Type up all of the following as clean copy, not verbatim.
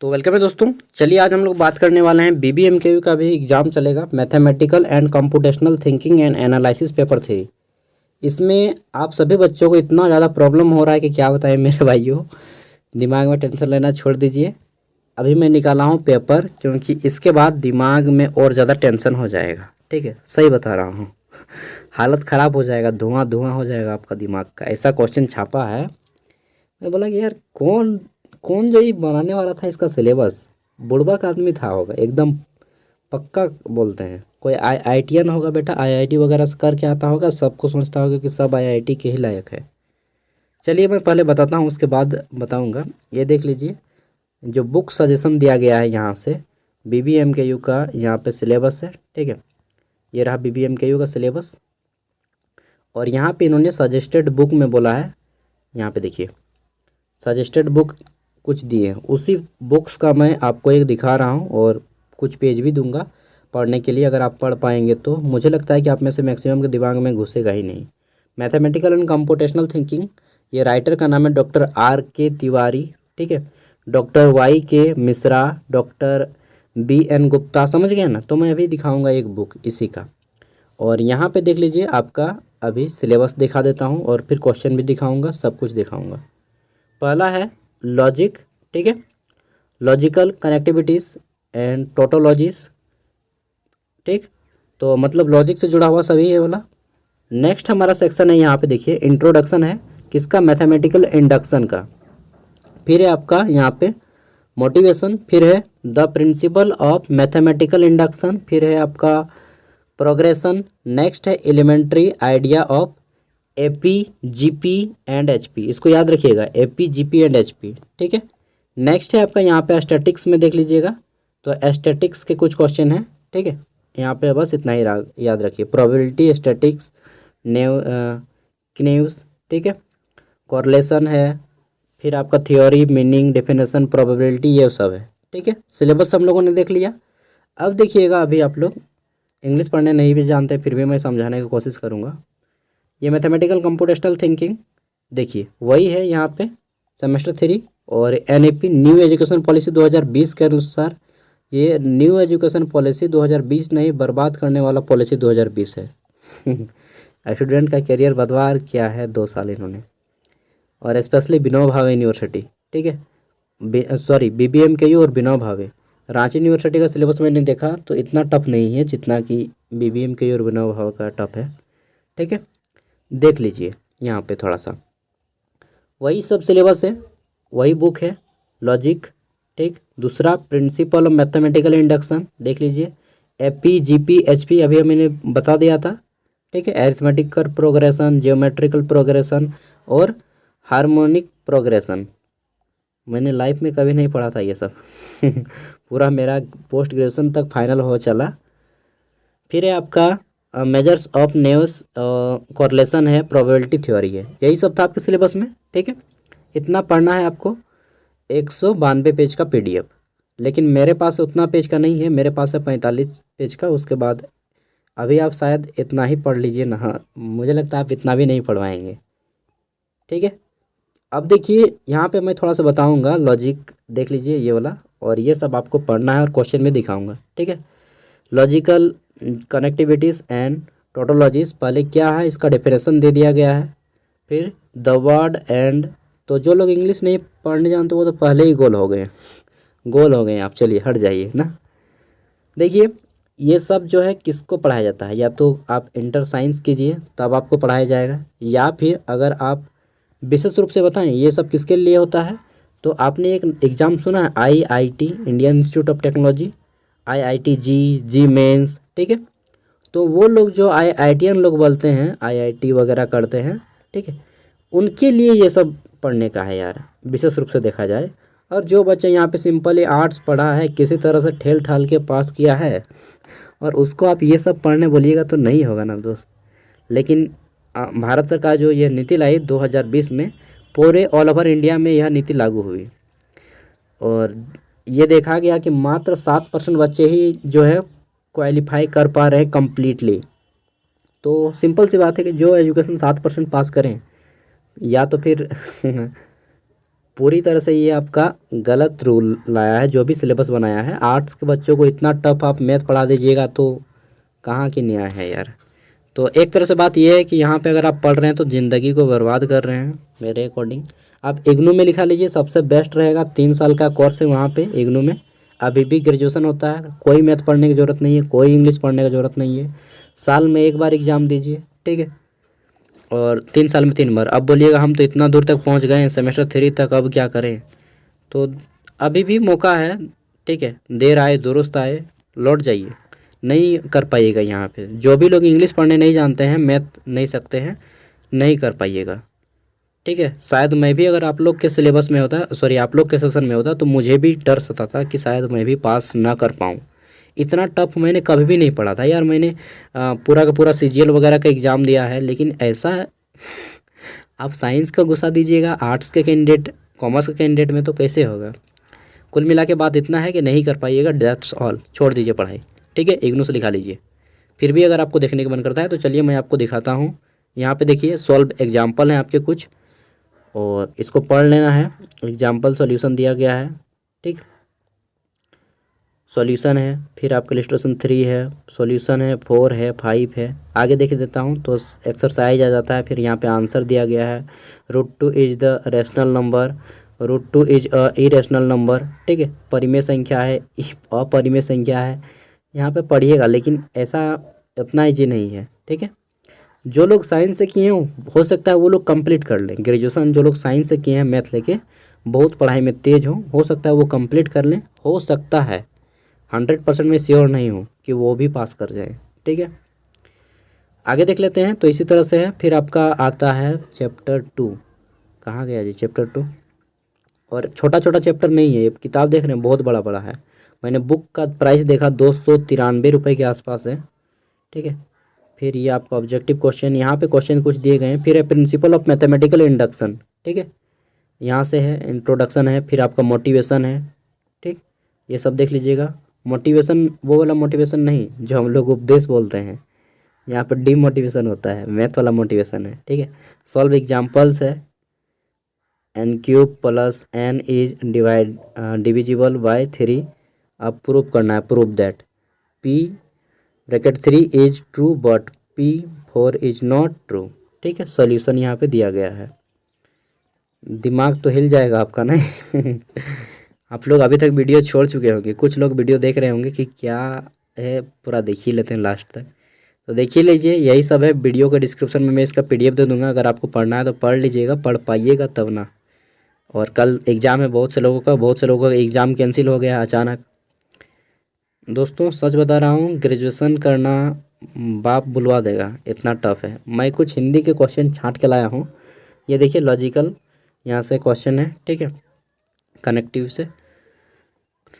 तो वेलकम है दोस्तों। चलिए आज हम लोग बात करने वाले हैं बीबीएमकेयू का भी एग्जाम चलेगा, mathematical and computational thinking and analysis paper 3। इसमें आप सभी बच्चों को इतना ज़्यादा प्रॉब्लम हो रहा है कि क्या बताएं मेरे भाइयों। दिमाग में टेंशन लेना छोड़ दीजिए। अभी मैं निकाला हूँ पेपर, क्योंकि इसके बाद दिमाग में और ज़्यादा टेंशन हो जाएगा। ठीक है, सही बता रहा हूँ। हालत ख़राब हो जाएगा, धुआं धुआं हो जाएगा आपका दिमाग का। ऐसा क्वेश्चन छापा है। मैं बोला कि यार कौन कौन जो ये बनाने वाला था इसका सिलेबस, बुड़बक आदमी था होगा एकदम पक्का। बोलते हैं कोई आईआईटीएन होगा बेटा, आईआईटी वगैरह से करके आता होगा, सबको सोचता होगा कि सब आईआईटी के ही लायक है। चलिए मैं पहले बताता हूँ, उसके बाद बताऊँगा। ये देख लीजिए जो बुक सजेशन दिया गया है यहाँ से, बीबीएमकेयू का यहाँ पे सिलेबस है। ठीक है, ये रहा बीबीएमकेयू का सिलेबस। और यहाँ पे इन्होंने सजेस्टेड बुक में बोला है, यहाँ पे देखिए सजेस्टेड बुक कुछ दिए हैं। उसी बुक्स का मैं आपको एक दिखा रहा हूँ और कुछ पेज भी दूंगा पढ़ने के लिए। अगर आप पढ़ पाएंगे तो मुझे लगता है कि आप में से मैक्सिमम के दिमाग में घुसेगा ही नहीं। मैथमेटिकल एंड कंप्यूटेशनल थिंकिंग, ये राइटर का नाम है डॉक्टर R K तिवारी। ठीक है, doctor Y K Mishra, doctor B N Gupta, समझ गए ना। तो मैं अभी दिखाऊँगा एक बुक इसी का। और यहाँ पे देख लीजिए आपका अभी सिलेबस दिखा देता हूँ और फिर क्वेश्चन भी दिखाऊँगा, सब कुछ दिखाऊँगा। पहला है लॉजिक। ठीक है, लॉजिकल कनेक्टिविटीज़ एंड टोटोलॉजीज। ठीक, तो मतलब लॉजिक से जुड़ा हुआ सभी है वाला। नेक्स्ट हमारा सेक्शन है, यहाँ पे देखिए इंट्रोडक्शन है किसका, मैथमेटिकल इंडक्शन का। फिर है आपका यहाँ पे मोटिवेशन, फिर है the principle of mathematical induction, फिर है आपका प्रोग्रेशन। नेक्स्ट है elementary idea of AP GP and HP, इसको याद रखिएगा, AP GP एंड HP। ठीक है, नेक्स्ट है आपका यहाँ पे स्टैटिक्स में देख लीजिएगा, तो स्टैटिक्स के कुछ क्वेश्चन हैं। ठीक है, यहाँ पे बस इतना ही याद रखिए, प्रोबेबिलिटी, स्टैटिक्स, क्नेव्स। ठीक है, कॉरलेशन है, फिर आपका थ्योरी, मीनिंग, डेफिनेशन, प्रोबेबिलिटी, ये सब है। ठीक है, सिलेबस हम लोगों ने देख लिया। अब देखिएगा, अभी आप लोग इंग्लिश पढ़ने नहीं भी जानते फिर भी मैं समझाने की कोशिश करूँगा। ये मैथमेटिकल कंप्यूटेशनल थिंकिंग देखिए वही है यहाँ पे, सेमेस्टर 3। और NEP न्यू एजुकेशन पॉलिसी 2020 के अनुसार, ये न्यू एजुकेशन पॉलिसी 2020 नहीं, बर्बाद करने वाला पॉलिसी 2020 है। स्टूडेंट का करियर बर्बाद किया है 2 साल इन्होंने, और स्पेशली विनोबा भावे यूनिवर्सिटी। ठीक है, सॉरी BBMKU और विनोबा भावे। रांची यूनिवर्सिटी का सिलेबस मैंने देखा तो इतना टफ नहीं है जितना कि BBMKU और विनोबा भावे का टफ है। ठीक है, देख लीजिए यहाँ पे थोड़ा सा वही सब सिलेबस है, वही बुक है, लॉजिक। ठीक, दूसरा प्रिंसिपल ऑफ मैथमेटिकल इंडक्शन देख लीजिए, AP GP HP अभी मैंने बता दिया था। ठीक है, अरिथमेटिकल प्रोग्रेशन, जियोमेट्रिकल प्रोग्रेशन और हार्मोनिक प्रोग्रेशन। मैंने लाइफ में कभी नहीं पढ़ा था ये सब। पूरा मेरा पोस्ट ग्रेजुएशन तक फाइनल हो चला। फिर है आपका मेजर्स ऑफ नेव्स, कॉरलेशन है, प्रोबेबिलिटी थ्योरी है। यही सब था आपके सिलेबस में। ठीक है, इतना पढ़ना है आपको, 192 पेज का PDF। लेकिन मेरे पास उतना पेज का नहीं है, मेरे पास है 45 पेज का। उसके बाद अभी आप शायद इतना ही पढ़ लीजिए ना। हाँ, मुझे लगता है आप इतना भी नहीं पढ़वाएंगे। ठीक है, अब देखिए यहाँ पे मैं थोड़ा सा बताऊँगा, लॉजिक देख लीजिए ये वाला, और ये सब आपको पढ़ना है और क्वेश्चन में दिखाऊँगा। ठीक है, लॉजिकल कनेक्टिविटीज़ एंड टोटोलॉजीज, पहले क्या है इसका डेफिनेशन दे दिया गया है। फिर द वर्ड एंड, तो जो लोग इंग्लिश नहीं पढ़ने जानते वो तो पहले ही गोल हो गए, गोल हो गए आप। चलिए हट जाइए ना। देखिए ये सब जो है किसको पढ़ाया जाता है, या तो आप इंटर साइंस कीजिए तब आपको पढ़ाया जाएगा, या फिर अगर आप विशेष रूप से बताएं ये सब किसके लिए होता है, तो आपने एक एग्ज़ाम सुना है IIT Indian institute of technology, IIT JEE mains. ठीक है, तो वो लोग जो IITian लोग बोलते हैं, IIT वगैरह करते हैं, ठीक है, उनके लिए ये सब पढ़ने का है यार, विशेष रूप से देखा जाए। और जो बच्चा यहाँ पे सिंपली आर्ट्स पढ़ा है, किसी तरह से ठेल ठाल के पास किया है, और उसको आप ये सब पढ़ने बोलिएगा तो नहीं होगा ना दोस्त। लेकिन भारत सरकार जो ये नीति लाई 2020 में, पूरे ऑल ओवर इंडिया में यह नीति लागू हुई, और ये देखा गया कि मात्र 7% बच्चे ही जो है क्वालिफाई कर पा रहे हैं कम्प्लीटली। तो सिंपल सी बात है कि जो एजुकेशन 7% पास करें, या तो फिर पूरी तरह से ये आपका गलत रूल लाया है जो भी सिलेबस बनाया है। आर्ट्स के बच्चों को इतना टफ आप मैथ पढ़ा दीजिएगा तो कहाँ की न्याय है यार। तो एक तरह से बात ये है कि यहाँ पे अगर आप पढ़ रहे हैं तो ज़िंदगी को बर्बाद कर रहे हैं मेरे अकॉर्डिंग। आप इग्नू में लिखा लीजिए, सबसे बेस्ट रहेगा। 3 साल का कोर्स है वहाँ पे इग्नू में, अभी भी ग्रेजुएशन होता है। कोई मैथ पढ़ने की ज़रूरत नहीं है, कोई इंग्लिश पढ़ने की ज़रूरत नहीं है। साल में एक बार एग्ज़ाम दीजिए, ठीक है, और 3 साल में 3 बार। अब बोलिएगा हम तो इतना दूर तक पहुँच गए हैं सेमेस्टर 3 तक, अब क्या करें। तो अभी भी मौका है, ठीक है, देर आए दुरुस्त आए, लौट जाइए। नहीं कर पाइएगा यहाँ पे। जो भी लोग इंग्लिश पढ़ने नहीं जानते हैं, मैथ नहीं सकते हैं, नहीं कर पाइएगा, ठीक है। शायद मैं भी अगर आप लोग के सिलेबस में होता, सॉरी आप लोग के सेशन में होता, तो मुझे भी डर सताता कि शायद मैं भी पास ना कर पाऊँ। इतना टफ मैंने कभी भी नहीं पढ़ा था यार। मैंने पूरा का पूरा सीजीएल वगैरह का एग्ज़ाम दिया है, लेकिन ऐसा आप साइंस का घुसा दीजिएगा आर्ट्स के कैंडिडेट, कॉमर्स के कैंडिडेट में, तो कैसे होगा। कुल मिला के बात इतना है कि नहीं कर पाइएगा, दैट्स ऑल। छोड़ दीजिए पढ़ाई, ठीक है, इग्नू से लिखा लीजिए। फिर भी अगर आपको देखने का मन करता है तो चलिए मैं आपको दिखाता हूँ। यहाँ पे देखिए सॉल्व एग्जाम्पल हैं आपके कुछ, और इसको पढ़ लेना है। एग्जाम्पल सॉल्यूशन दिया गया है, ठीक, सॉल्यूशन है, फिर आपका इलस्ट्रेशन 3 है, सॉल्यूशन है 4 है, 5 है। आगे देख देता हूँ तो एक्सरसाइज आ जाता है। फिर यहाँ पे आंसर दिया गया है, √2 is the rational number, √2 is a irrational number, ठीक है। परिमेय संख्या है, अपरिमेय संख्या है। यहाँ पे पढ़िएगा, लेकिन ऐसा उतना ईजी नहीं है, ठीक है। जो लोग साइंस से किए हो सकता है वो लोग कंप्लीट कर लें। ग्रेजुएशन जो लोग साइंस से किए हैं मैथ लेके, बहुत पढ़ाई में तेज हो सकता है वो कंप्लीट कर लें। हो सकता है, 100% में श्योर नहीं हूँ कि वो भी पास कर जाए, ठीक है। आगे देख लेते हैं। तो इसी तरह से है। फिर आपका आता है चैप्टर 2। कहाँ गया जी चैप्टर 2। और छोटा छोटा चैप्टर नहीं है, ये किताब देख रहे हैं बहुत बड़ा बड़ा है। मैंने बुक का प्राइस देखा 293 रुपये के आसपास है, ठीक है। फिर ये आपका ऑब्जेक्टिव क्वेश्चन, यहाँ पे क्वेश्चन कुछ दिए गए हैं। फिर है प्रिंसिपल ऑफ मैथमेटिकल इंडक्शन, ठीक है, यहाँ से है इंट्रोडक्शन है। फिर आपका मोटिवेशन है, ठीक, ये सब देख लीजिएगा। मोटिवेशन वो वाला मोटिवेशन नहीं जो हम लोग उपदेश बोलते हैं, यहाँ पर डीमोटिवेशन होता है, मैथ वाला मोटिवेशन है, ठीक है। सॉल्व एग्जाम्पल्स है, n³ + n is divisible by 3। अब प्रूफ करना है, proof that P(3) is true but P4 is not true, ठीक है। सॉल्यूशन यहाँ पे दिया गया है। दिमाग तो हिल जाएगा आपका नहीं। आप लोग अभी तक वीडियो छोड़ चुके होंगे, कुछ लोग वीडियो देख रहे होंगे कि क्या है, पूरा देख ही लेते हैं लास्ट तक। तो देख ही लीजिए, यही सब है। वीडियो के डिस्क्रिप्शन में मैं इसका PDF दे दूंगा, अगर आपको पढ़ना है तो पढ़ लीजिएगा, पढ़ पाइएगा तब ना। और कल एग्ज़ाम है बहुत से लोगों का एग्ज़ाम कैंसिल हो गया अचानक। दोस्तों सच बता रहा हूँ, ग्रेजुएशन करना बाप बुलवा देगा, इतना टफ है। मैं कुछ हिंदी के क्वेश्चन छांट के लाया हूँ। ये देखिए लॉजिकल यहाँ से क्वेश्चन है, ठीक है, कनेक्टिव से।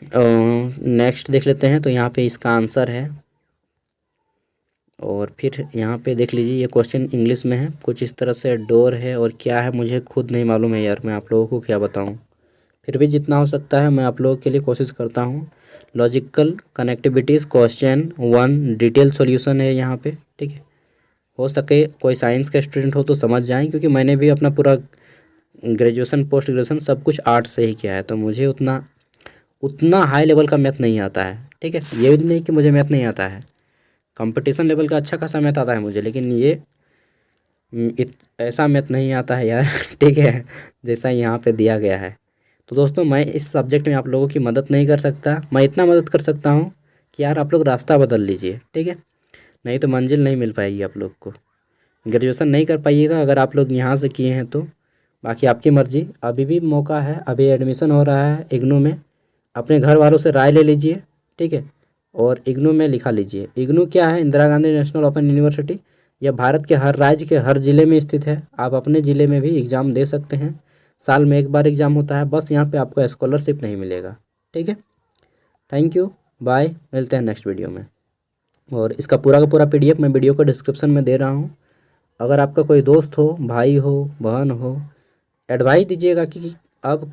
नेक्स्ट देख लेते हैं। तो यहाँ पे इसका आंसर है, और फिर यहाँ पे देख लीजिए ये क्वेश्चन इंग्लिश में है, कुछ इस तरह से। डोर है और क्या है मुझे खुद नहीं मालूम है यार, मैं आप लोगों को क्या बताऊँ। फिर भी जितना हो सकता है मैं आप लोगों के लिए कोशिश करता हूँ। Logical connectivities question 1 detail solution है यहाँ पे, ठीक है। हो सके कोई साइंस का स्टूडेंट हो तो समझ जाएं, क्योंकि मैंने भी अपना पूरा ग्रेजुएशन पोस्ट ग्रेजुएशन सब कुछ आर्ट्स से ही किया है, तो मुझे उतना हाई लेवल का मैथ नहीं आता है, ठीक है। ये भी नहीं कि मुझे मैथ नहीं आता है, कंपटीशन लेवल का अच्छा खासा मैथ आता है मुझे, लेकिन ये ऐसा मैथ नहीं आता है यार। ठीक है, जैसा यहाँ पे दिया गया है। तो दोस्तों मैं इस सब्जेक्ट में आप लोगों की मदद नहीं कर सकता। मैं इतना मदद कर सकता हूँ कि यार आप लोग रास्ता बदल लीजिए, ठीक है, नहीं तो मंजिल नहीं मिल पाएगी आप लोग को। ग्रेजुएशन नहीं कर पाइएगा अगर आप लोग यहाँ से किए हैं तो, बाकी आपकी मर्ज़ी। अभी भी मौका है, अभी एडमिशन हो रहा है इग्नू में। अपने घर वालों से राय ले लीजिए, ठीक है, और इग्नू में लिखा लीजिए। इग्नू क्या है, Indira Gandhi national open university. यह भारत के हर राज्य के हर ज़िले में स्थित है। आप अपने ज़िले में भी एग्ज़ाम दे सकते हैं। साल में एक बार एग्ज़ाम होता है, बस यहाँ पे आपको स्कॉलरशिप नहीं मिलेगा, ठीक है। थैंक यू, बाय, मिलते हैं नेक्स्ट वीडियो में। और इसका पूरा का पूरा PDF मैं वीडियो को डिस्क्रिप्शन में दे रहा हूँ। अगर आपका कोई दोस्त हो, भाई हो, बहन हो, एडवाइस दीजिएगा कि अब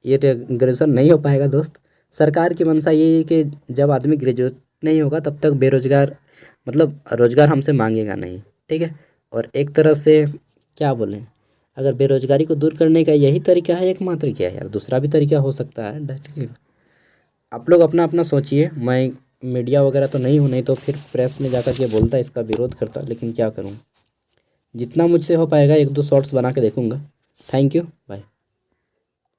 ये ग्रेजुएशन नहीं हो पाएगा दोस्त। सरकार की मंशा ये है कि जब आदमी ग्रेजुएट नहीं होगा तब तक बेरोजगार, मतलब रोजगार हमसे मांगेगा नहीं, ठीक है। और एक तरह से क्या बोलें, अगर बेरोजगारी को दूर करने का यही तरीका है एकमात्र, क्या है यार, दूसरा भी तरीका हो सकता है डायरेक्टली। आप लोग अपना अपना सोचिए। मैं मीडिया वगैरह तो नहीं हूँ, नहीं तो फिर प्रेस में जाकर के बोलता, इसका विरोध करता, लेकिन क्या करूँ। जितना मुझसे हो पाएगा 1-2 शॉर्ट्स बना के देखूँगा। Thank you, bye.